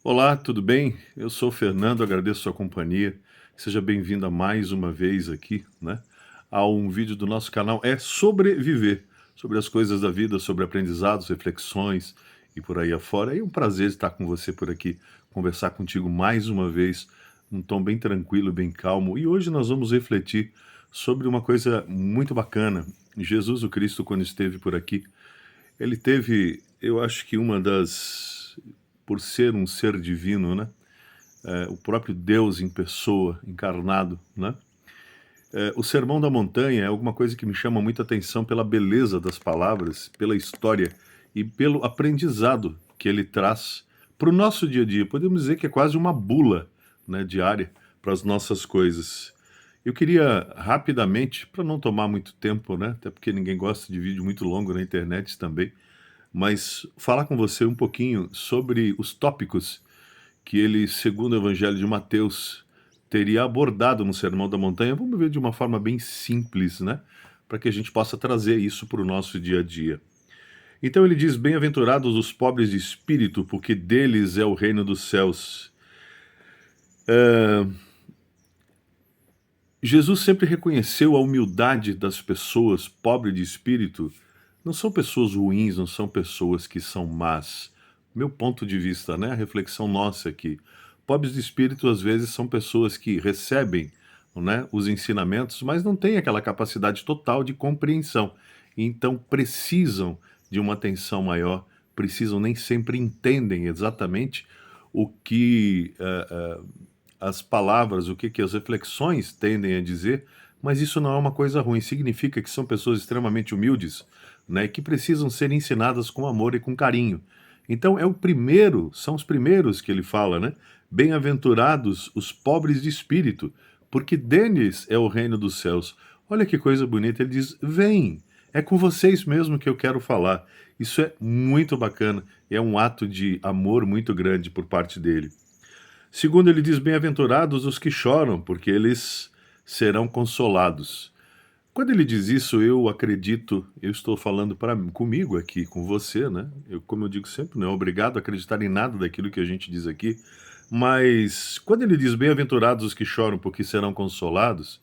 Olá, tudo bem? Eu sou o Fernando, agradeço a sua companhia. Seja bem-vindo a mais uma vez aqui, né? A um vídeo do nosso canal é sobreviver, sobre as coisas da vida, sobre aprendizados, reflexões e por aí afora. É um prazer estar com você por aqui, conversar contigo mais uma vez, num tom bem tranquilo, bem calmo. E hoje nós vamos refletir sobre uma coisa muito bacana. Jesus o Cristo, quando esteve por aqui, ele teve, eu acho que uma das, por ser um ser divino, né? O próprio Deus em pessoa, encarnado, né? O Sermão da Montanha é alguma coisa que me chama muita atenção pela beleza das palavras, pela história e pelo aprendizado que ele traz para o nosso dia a dia. Podemos dizer que é quase uma bula, né, diária para as nossas coisas. Eu queria rapidamente, para não tomar muito tempo, né, até porque ninguém gosta de vídeo muito longo na internet também, mas falar com você um pouquinho sobre os tópicos que ele, segundo o Evangelho de Mateus, teria abordado no Sermão da Montanha. Vamos ver de uma forma bem simples, né? Para que a gente possa trazer isso para o nosso dia a dia. Então ele diz: Bem-aventurados os pobres de espírito, porque deles é o reino dos céus. Jesus sempre reconheceu a humildade das pessoas pobres de espírito. Não são pessoas ruins, não são pessoas que são más. Meu ponto de vista, né? A reflexão nossa aqui. Pobres de espírito, às vezes, são pessoas que recebem, né, os ensinamentos, mas não têm aquela capacidade total de compreensão. Então, precisam de uma atenção maior, precisam, nem sempre entendem exatamente o que as palavras, o que as reflexões tendem a dizer, mas isso não é uma coisa ruim. Significa que são pessoas extremamente humildes, né, que precisam ser ensinadas com amor e com carinho. Então são os primeiros que ele fala, né? Bem-aventurados os pobres de espírito, porque deles é o reino dos céus. Olha que coisa bonita, ele diz: vem, é com vocês mesmo que eu quero falar. Isso é muito bacana, é um ato de amor muito grande por parte dele. Segundo, ele diz: bem-aventurados os que choram, porque eles serão consolados. Quando ele diz isso, eu acredito, eu estou falando comigo aqui, com você, né? Como eu digo sempre, não é obrigado a acreditar em nada daquilo que a gente diz aqui, mas quando ele diz bem-aventurados os que choram, porque serão consolados,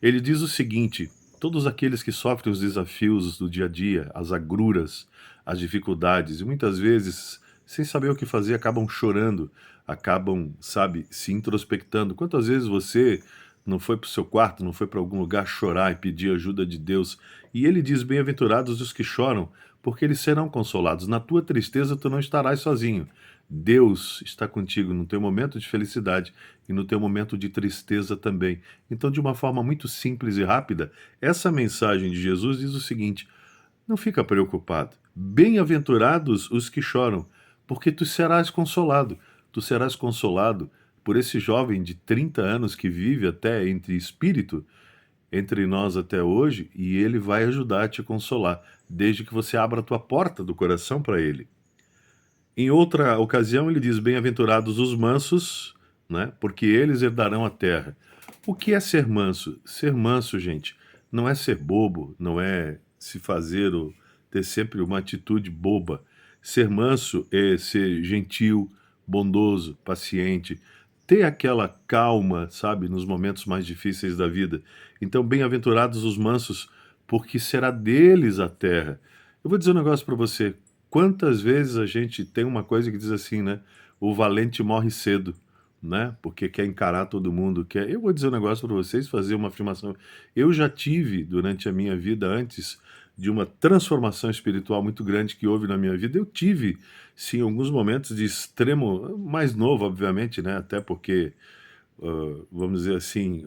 ele diz o seguinte: todos aqueles que sofrem os desafios do dia a dia, as agruras, as dificuldades, e muitas vezes, sem saber o que fazer, acabam chorando, acabam, sabe, se introspectando. Quantas vezes você não foi para o seu quarto, não foi para algum lugar chorar e pedir ajuda de Deus? E ele diz: bem-aventurados os que choram, porque eles serão consolados. Na tua tristeza tu não estarás sozinho. Deus está contigo no teu momento de felicidade e no teu momento de tristeza também. Então, de uma forma muito simples e rápida, essa mensagem de Jesus diz o seguinte: não fica preocupado. Bem-aventurados os que choram, porque tu serás consolado. Tu serás consolado por esse jovem de 30 anos que vive até entre espírito, entre nós até hoje, e ele vai ajudar a te consolar, desde que você abra a tua porta do coração para ele. Em outra ocasião, ele diz: bem-aventurados os mansos, né? Porque eles herdarão a terra. O que é ser manso? Ser manso, gente, não é ser bobo, não é se fazer ou ter sempre uma atitude boba. Ser manso é ser gentil, bondoso, paciente, ter aquela calma, sabe, nos momentos mais difíceis da vida. Então, bem-aventurados os mansos, porque será deles a terra. Eu vou dizer um negócio para você. Quantas vezes a gente tem uma coisa que diz assim, né? O valente morre cedo, né? Porque quer encarar todo mundo, quer. Eu vou dizer um negócio para vocês, fazer uma afirmação. Eu já tive durante a minha vida, antes de uma transformação espiritual muito grande que houve na minha vida, eu tive, sim, alguns momentos de extremo, mais novo, obviamente, né? Até porque, vamos dizer assim,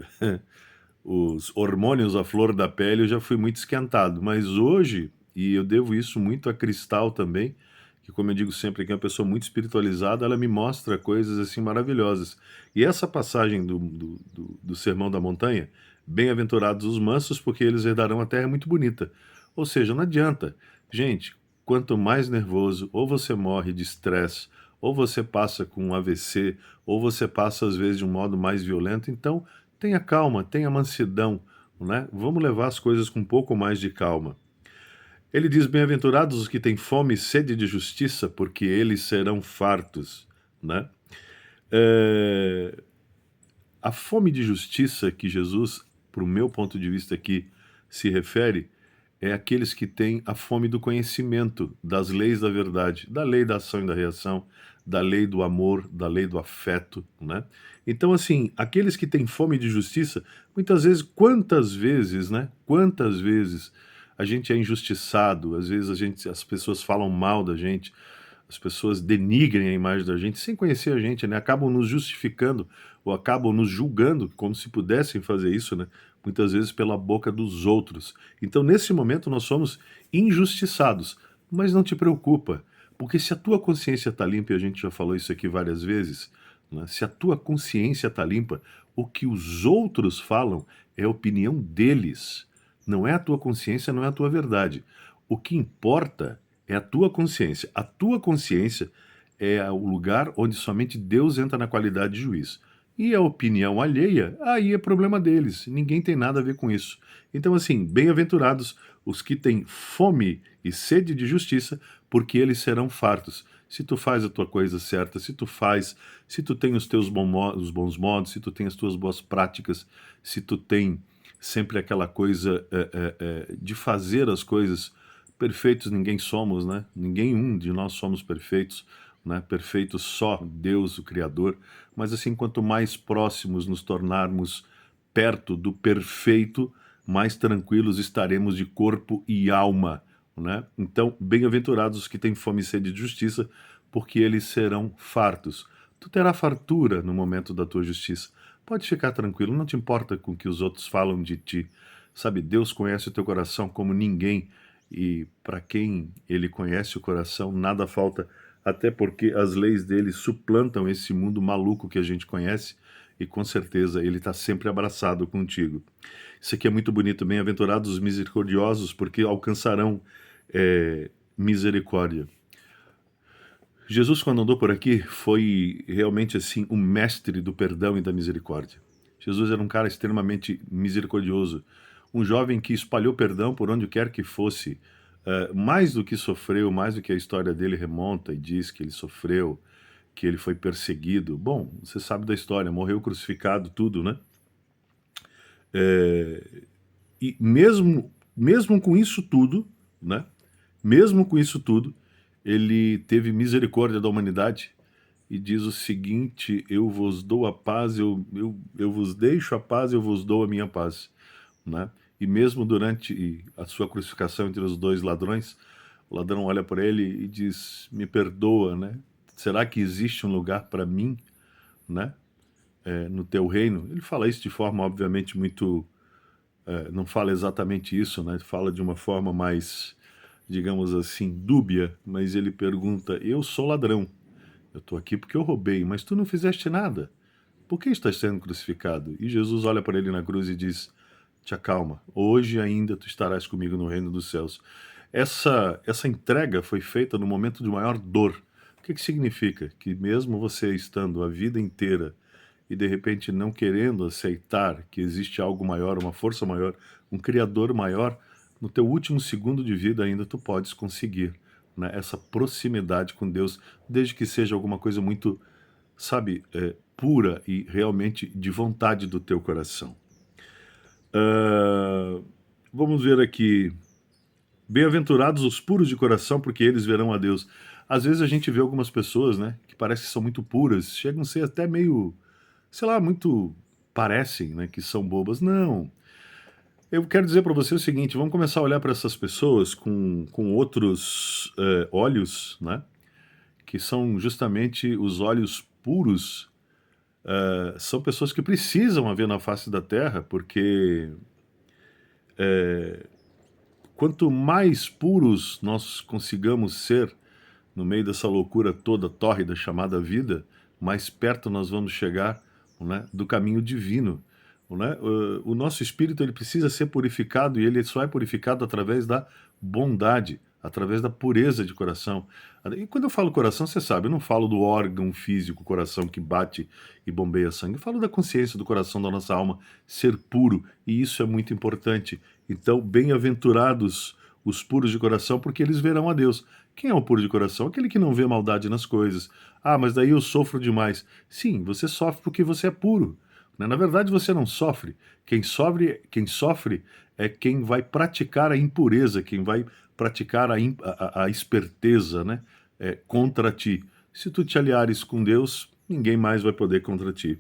os hormônios à flor da pele, eu já fui muito esquentado. Mas hoje, e eu devo isso muito a Cristal também, que, como eu digo sempre, que é uma pessoa muito espiritualizada, ela me mostra coisas assim maravilhosas. E essa passagem do Sermão da Montanha, bem-aventurados os mansos, porque eles herdarão a terra, é muito bonita. Ou seja, não adianta. Gente, quanto mais nervoso, ou você morre de estresse, ou você passa com um AVC, ou você passa às vezes de um modo mais violento. Então, tenha calma, tenha mansidão, né? Vamos levar as coisas com um pouco mais de calma. Ele diz: bem-aventurados os que têm fome e sede de justiça, porque eles serão fartos. né? É, a fome de justiça que Jesus, para o meu ponto de vista aqui, se refere, é aqueles que têm a fome do conhecimento das leis da verdade, da lei da ação e da reação, da lei do amor, da lei do afeto, né? Então, assim, aqueles que têm fome de justiça, muitas vezes, quantas vezes, né? Quantas vezes a gente é injustiçado, às vezes as pessoas falam mal da gente, as pessoas denigrem a imagem da gente sem conhecer a gente, né? Acabam nos justificando ou acabam nos julgando como se pudessem fazer isso, né? Muitas vezes pela boca dos outros. Então, nesse momento, nós somos injustiçados. Mas não te preocupa, porque se a tua consciência está limpa, e a gente já falou isso aqui várias vezes, né? Se a tua consciência está limpa, o que os outros falam é a opinião deles. Não é a tua consciência, não é a tua verdade. O que importa é a tua consciência. A tua consciência é o lugar onde somente Deus entra na qualidade de juiz. E a opinião alheia, aí é problema deles. Ninguém tem nada a ver com isso. Então, assim, bem-aventurados os que têm fome e sede de justiça, porque eles serão fartos. Se tu faz a tua coisa certa, se tu tem os teus os bons modos, se tu tem as tuas boas práticas, se tu tem sempre aquela coisa de fazer as coisas perfeitos, ninguém somos, né? Ninguém de nós somos perfeitos, né? Perfeito só Deus, o Criador. Mas assim, quanto mais próximos nos tornarmos perto do perfeito, mais tranquilos estaremos de corpo e alma, né? Então, bem-aventurados os que têm fome e sede de justiça, porque eles serão fartos. Tu terás fartura no momento da tua justiça. Pode ficar tranquilo, não te importa com o que os outros falam de ti. Sabe, Deus conhece o teu coração como ninguém, e para quem ele conhece o coração, nada falta, até porque as leis dele suplantam esse mundo maluco que a gente conhece, e com certeza ele está sempre abraçado contigo. Isso aqui é muito bonito. Bem-aventurados os misericordiosos, porque alcançarão misericórdia. Jesus, quando andou por aqui, foi realmente assim um mestre do perdão e da misericórdia. Jesus era um cara extremamente misericordioso, um jovem que espalhou perdão por onde quer que fosse, mais do que sofreu, mais do que a história dele remonta e diz que ele sofreu, que ele foi perseguido. Bom, você sabe da história, morreu crucificado, tudo, né? E mesmo com isso tudo, né? Mesmo com isso tudo, ele teve misericórdia da humanidade e diz o seguinte: eu vos dou a paz, eu vos deixo a paz, eu vos dou a minha paz, né? E mesmo durante a sua crucificação entre os dois ladrões, o ladrão olha para ele e diz: me perdoa, né? Será que existe um lugar para mim, né? No teu reino? Ele fala isso de forma obviamente muito, não fala exatamente isso, né? Fala de uma forma mais, digamos assim, dúbia, mas ele pergunta: eu sou ladrão, eu estou aqui porque eu roubei, mas tu não fizeste nada. Por que estás sendo crucificado? E Jesus olha para ele na cruz e diz: te acalma, hoje ainda tu estarás comigo no reino dos céus. Essa entrega foi feita no momento de maior dor. O que significa? Que mesmo você estando a vida inteira e de repente não querendo aceitar que existe algo maior, uma força maior, um criador maior, no teu último segundo de vida ainda tu podes conseguir, né, essa proximidade com Deus, desde que seja alguma coisa muito, sabe, pura e realmente de vontade do teu coração. Vamos ver aqui. Bem-aventurados os puros de coração, porque eles verão a Deus. Às vezes a gente vê algumas pessoas, né, que parecem que são muito puras, chegam a ser até meio, sei lá, muito, parecem, né, que são bobas. Não. Eu quero dizer para você o seguinte: vamos começar a olhar para essas pessoas com outros olhos, né, que são justamente os olhos puros. São pessoas que precisam haver na face da terra, porque quanto mais puros nós consigamos ser no meio dessa loucura toda tórrida chamada vida, mais perto nós vamos chegar, né, do caminho divino, né? O nosso espírito ele precisa ser purificado, e ele só é purificado através da bondade, através da pureza de coração. E quando eu falo coração, você sabe, eu não falo do órgão físico, coração que bate e bombeia sangue. Eu falo da consciência do coração, da nossa alma ser puro, e isso é muito importante. Então, bem-aventurados os puros de coração, porque eles verão a Deus. Quem é o puro de coração? Aquele que não vê maldade nas coisas. Ah, mas daí eu sofro demais. Sim, você sofre porque você é puro, né? Na verdade, você não sofre. Quem sofre é quem vai praticar a impureza, quem vai praticar a esperteza, né? Contra ti. Se tu te aliares com Deus, ninguém mais vai poder contra ti.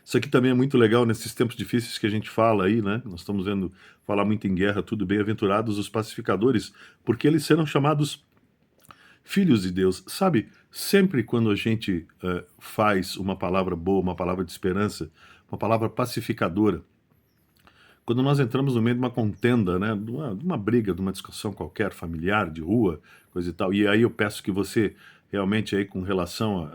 Isso aqui também é muito legal nesses tempos difíceis que a gente fala aí, né? Nós estamos vendo falar muito em guerra, tudo bem-aventurados os pacificadores, porque eles serão chamados filhos de Deus. Sabe, sempre quando a gente faz uma palavra boa, uma palavra de esperança, uma palavra pacificadora, quando nós entramos no meio de uma contenda, né, de uma briga, de uma discussão qualquer, familiar, de rua, coisa e tal, e aí eu peço que você realmente aí com relação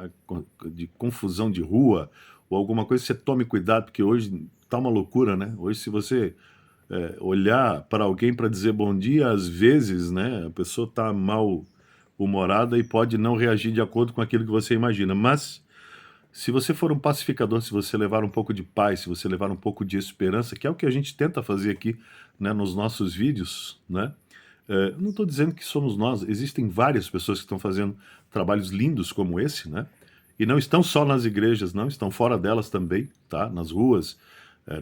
de confusão de rua ou alguma coisa, você tome cuidado, porque hoje tá uma loucura, né? Hoje se você olhar para alguém para dizer bom dia, às vezes, né, a pessoa tá mal humorada e pode não reagir de acordo com aquilo que você imagina, mas se você for um pacificador, se você levar um pouco de paz, se você levar um pouco de esperança, que é o que a gente tenta fazer aqui, né, nos nossos vídeos, né? Não estou dizendo que somos nós, existem várias pessoas que estão fazendo trabalhos lindos como esse, né? E não estão só nas igrejas, não, estão fora delas também, tá? Nas ruas,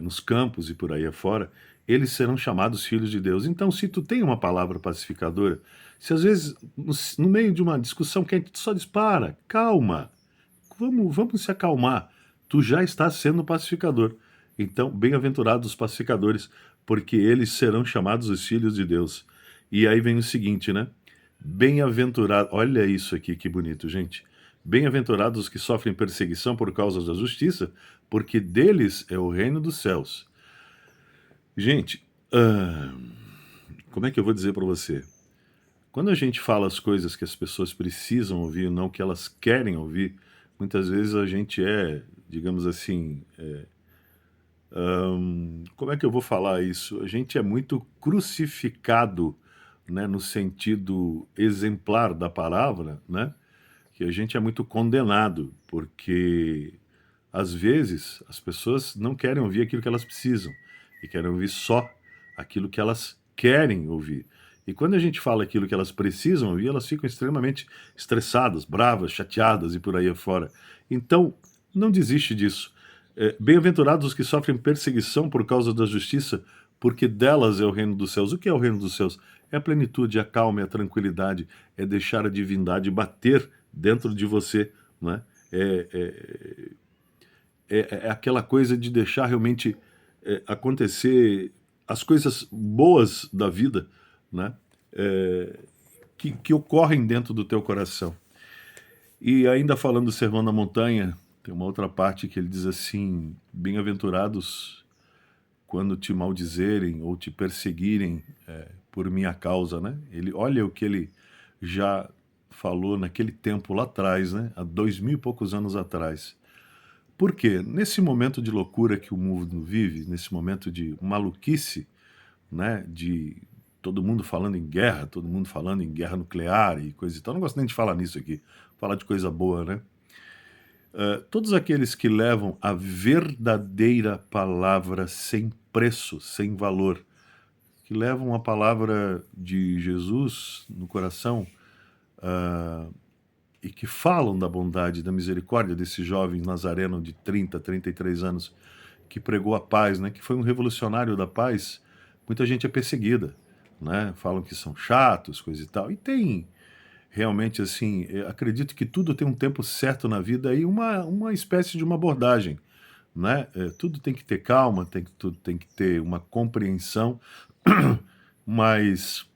nos campos e por aí afora. Eles serão chamados filhos de Deus. Então, se tu tem uma palavra pacificadora, se às vezes no meio de uma discussão quente tu só diz, para, calma, vamos se acalmar. Tu já estás sendo pacificador. Então, bem-aventurados os pacificadores, porque eles serão chamados os filhos de Deus. E aí vem o seguinte, né? Bem-aventurado, olha isso aqui que bonito, gente. Bem-aventurados os que sofrem perseguição por causa da justiça, porque deles é o reino dos céus. Gente, como é que eu vou dizer para você? Quando a gente fala as coisas que as pessoas precisam ouvir, não que elas querem ouvir, muitas vezes a gente digamos assim, como é que eu vou falar isso? A gente é muito crucificado, né, no sentido exemplar da palavra, né? Que a gente é muito condenado, porque às vezes as pessoas não querem ouvir aquilo que elas precisam e querem ouvir só aquilo que elas querem ouvir. E quando a gente fala aquilo que elas precisam ouvir, elas ficam extremamente estressadas, bravas, chateadas e por aí afora. Então, não desiste disso. Bem-aventurados os que sofrem perseguição por causa da justiça, porque delas é o reino dos céus. O que é o reino dos céus? É a plenitude, a calma, é a tranquilidade, é deixar a divindade bater dentro de você, né? É aquela coisa de deixar realmente acontecer as coisas boas da vida, né? Que ocorrem dentro do teu coração. E ainda falando do Sermão da Montanha, tem uma outra parte que ele diz assim, bem-aventurados quando te maldizerem ou te perseguirem por minha causa, né? Olha o que ele já falou naquele tempo lá atrás, né? Há 2000 e poucos anos atrás. Por quê? Nesse momento de loucura que o mundo vive, nesse momento de maluquice, né? De todo mundo falando em guerra, todo mundo falando em guerra nuclear e coisa e tal. Não gosto nem de falar nisso aqui, falar de coisa boa, né? Todos aqueles que levam a verdadeira palavra sem preço, sem valor, que levam a palavra de Jesus no coração e que falam da bondade, da misericórdia desse jovem nazareno de 30, 33 anos que pregou a paz, né, que foi um revolucionário da paz, muita gente é perseguida, né? Falam que são chatos, coisa e tal. E tem realmente assim, acredito que tudo tem um tempo certo na vida e uma espécie de uma abordagem, né? Tudo tem que ter calma, tudo tem que ter uma compreensão, mas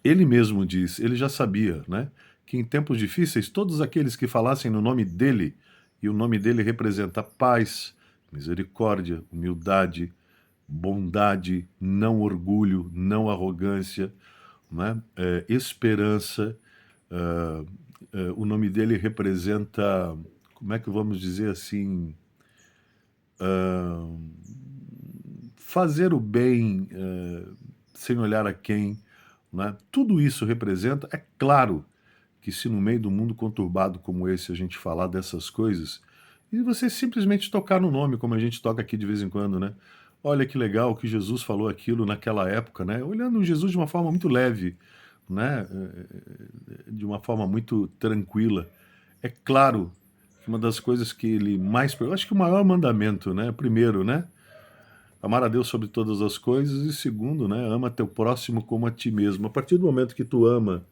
ele mesmo diz, ele já sabia, né? Que em tempos difíceis, todos aqueles que falassem no nome dele, e o nome dele representa paz, misericórdia, humildade, bondade, não orgulho, não arrogância, né? Esperança. O nome dele representa, como é que vamos dizer assim, fazer o bem sem olhar a quem, né? Tudo isso representa, é claro que se no meio do mundo conturbado como esse a gente falar dessas coisas, e você simplesmente tocar no nome, como a gente toca aqui de vez em quando, né? Olha que legal que Jesus falou aquilo naquela época, né? Olhando Jesus de uma forma muito leve, né, de uma forma muito tranquila. É claro que uma das coisas que ele mais... Eu acho que o maior mandamento, né, primeiro, né, amar a Deus sobre todas as coisas, e segundo, né, ama teu próximo como a ti mesmo. A partir do momento que tu ama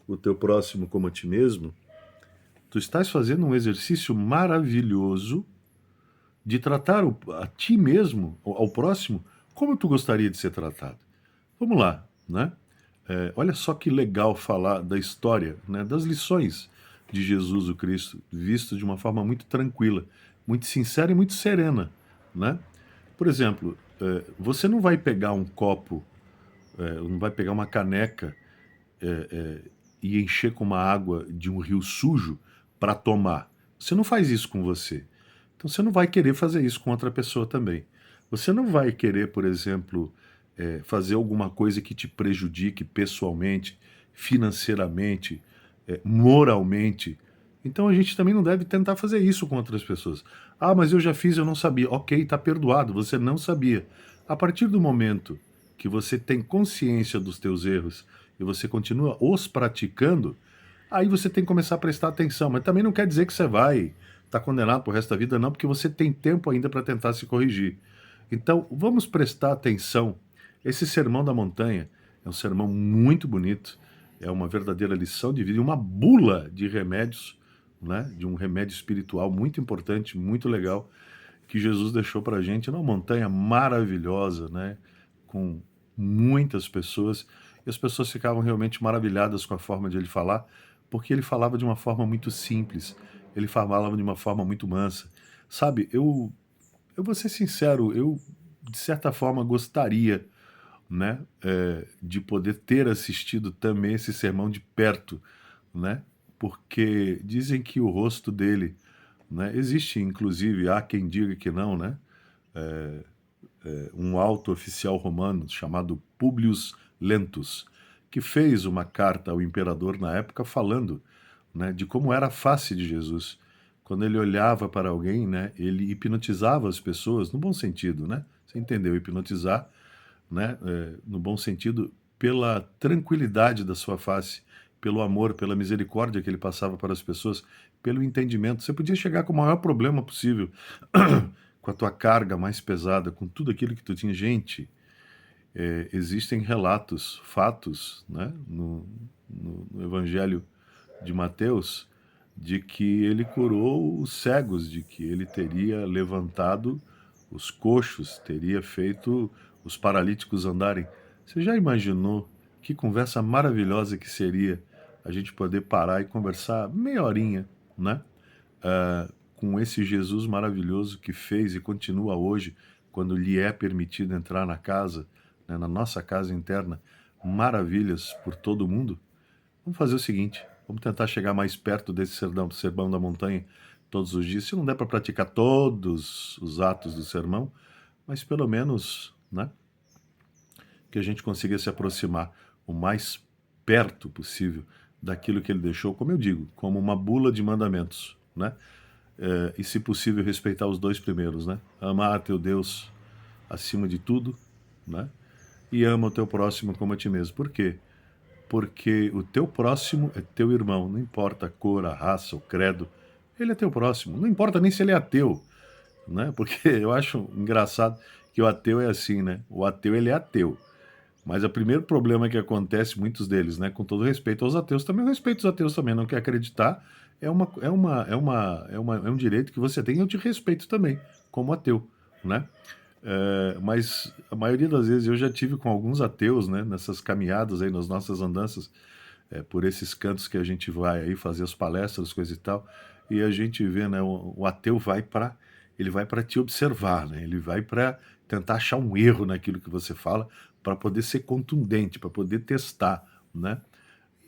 o teu próximo como a ti mesmo, tu estás fazendo um exercício maravilhoso de tratar a ti mesmo, ao próximo, como tu gostaria de ser tratado. Vamos lá, né? Olha só que legal falar da história, né, das lições de Jesus o Cristo, visto de uma forma muito tranquila, muito sincera e muito serena, né? Por exemplo, você não vai pegar um copo, não vai pegar uma caneca e encher com uma água de um rio sujo para tomar. Você não faz isso com você. Então você não vai querer fazer isso com outra pessoa também. Você não vai querer, por exemplo, fazer alguma coisa que te prejudique pessoalmente, financeiramente, moralmente. Então a gente também não deve tentar fazer isso com outras pessoas. Ah, mas eu já fiz, eu não sabia. Ok, está perdoado, você não sabia. A partir do momento que você tem consciência dos teus erros e você continua os praticando, aí você tem que começar a prestar atenção. Mas também não quer dizer que você vai estar condenado pro resto da vida, não, porque você tem tempo ainda para tentar se corrigir. Então, vamos prestar atenção. Esse Sermão da Montanha é um sermão muito bonito, é uma verdadeira lição de vida, uma bula de remédios, né, de um remédio espiritual muito importante, muito legal, que Jesus deixou para a gente numa montanha maravilhosa, né, com muitas pessoas, e as pessoas ficavam realmente maravilhadas com a forma de ele falar, porque ele falava de uma forma muito simples, ele falava de uma forma muito mansa. Sabe, eu vou ser sincero, eu de certa forma gostaria, né, de poder ter assistido também esse sermão de perto, né, porque dizem que o rosto dele, né, existe inclusive, há quem diga que não, né, um alto oficial romano chamado Publius Lentus, que fez uma carta ao imperador na época falando, né, de como era a face de Jesus. Quando ele olhava para alguém, né, ele hipnotizava as pessoas, no bom sentido, né? Você entendeu? Hipnotizar, né, no bom sentido, pela tranquilidade da sua face, pelo amor, pela misericórdia que ele passava para as pessoas, pelo entendimento. Você podia chegar com o maior problema possível, com a tua carga mais pesada, com tudo aquilo que tu tinha. Gente, existem relatos, fatos, né, no Evangelho de Mateus, de que ele curou os cegos, de que ele teria levantado os coxos, teria feito os paralíticos andarem. Você já imaginou que conversa maravilhosa que seria a gente poder parar e conversar meia horinha, né? Com esse Jesus maravilhoso que fez e continua hoje, quando lhe é permitido entrar na casa, né, na nossa casa interna, maravilhas por todo o mundo. Vamos fazer o seguinte, vamos tentar chegar mais perto desse sermão da montanha todos os dias. Se não der para praticar todos os atos do sermão, mas pelo menos, né, que a gente consiga se aproximar o mais perto possível daquilo que ele deixou, como eu digo, como uma bula de mandamentos, né? E se possível respeitar os dois primeiros, né? Amar a teu Deus acima de tudo, né? E ama o teu próximo como a ti mesmo. Por quê? Porque o teu próximo é teu irmão, não importa a cor, a raça, o credo, ele é teu próximo. Não importa nem se ele é ateu, né? Porque eu acho engraçado que o ateu é assim, né? O ateu, ele é ateu. Mas o primeiro problema que acontece, muitos deles, né, com todo respeito aos ateus, também eu respeito os ateus também, não quer acreditar, é um direito que você tem, e eu te respeito também, como ateu, né? Mas a maioria das vezes eu já tive com alguns ateus, né, nessas caminhadas aí, nas nossas andanças, por esses cantos que a gente vai aí fazer as palestras, coisa e tal, e a gente vê, né, o ateu ele vai para te observar, né, ele vai para tentar achar um erro naquilo que você fala, para poder ser contundente, para poder testar, né?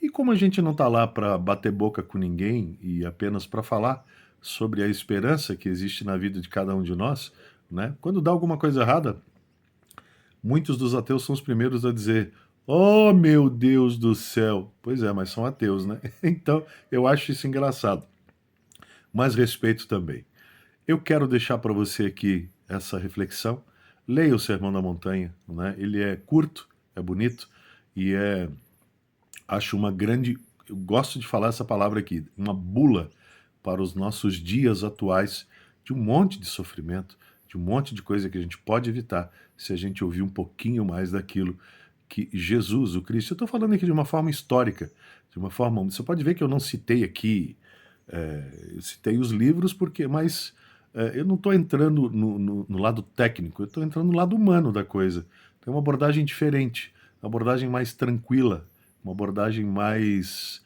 E como a gente não está lá para bater boca com ninguém e apenas para falar sobre a esperança que existe na vida de cada um de nós, né? Quando dá alguma coisa errada, muitos dos ateus são os primeiros a dizer: "Oh, meu Deus do céu!" Pois é, mas são ateus, né? Então, eu acho isso engraçado. Mas respeito também. Eu quero deixar para você aqui essa reflexão. Leia o Sermão da Montanha, né? Ele é curto, é bonito e é acho uma grande, eu gosto de falar essa palavra aqui, uma bula para os nossos dias atuais de um monte de sofrimento, de um monte de coisa que a gente pode evitar se a gente ouvir um pouquinho mais daquilo que Jesus, o Cristo, eu estou falando aqui de uma forma histórica, de uma forma, você pode ver que eu não citei aqui, eu citei os livros porque, mas eu não estou entrando no lado técnico, eu estou entrando no lado humano da coisa. Tem uma abordagem diferente, uma abordagem mais tranquila, uma abordagem mais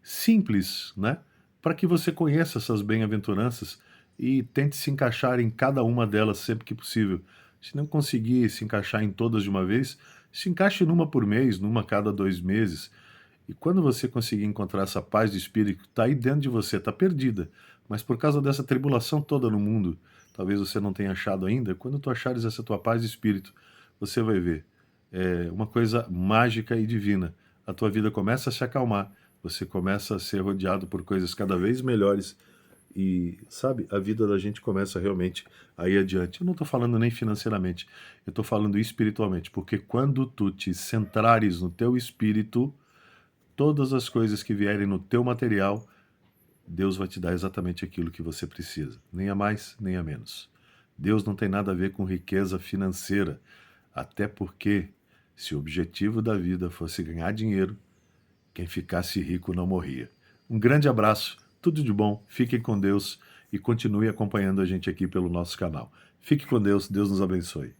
simples, né? Para que você conheça essas bem-aventuranças e tente se encaixar em cada uma delas sempre que possível. Se não conseguir se encaixar em todas de uma vez, se encaixe numa por mês, numa a cada 2 meses. E quando você conseguir encontrar essa paz de espírito que está aí dentro de você, está perdida, mas por causa dessa tribulação toda no mundo, talvez você não tenha achado ainda, quando tu achares essa tua paz de espírito, você vai ver. É uma coisa mágica e divina. A tua vida começa a se acalmar, você começa a ser rodeado por coisas cada vez melhores e, sabe, a vida da gente começa realmente a ir adiante. Eu não estou falando nem financeiramente, eu estou falando espiritualmente, porque quando tu te centrares no teu espírito, todas as coisas que vierem no teu material, Deus vai te dar exatamente aquilo que você precisa, nem a mais, nem a menos. Deus não tem nada a ver com riqueza financeira, até porque se o objetivo da vida fosse ganhar dinheiro, quem ficasse rico não morria. Um grande abraço, tudo de bom, fiquem com Deus e continue acompanhando a gente aqui pelo nosso canal. Fique com Deus, Deus nos abençoe.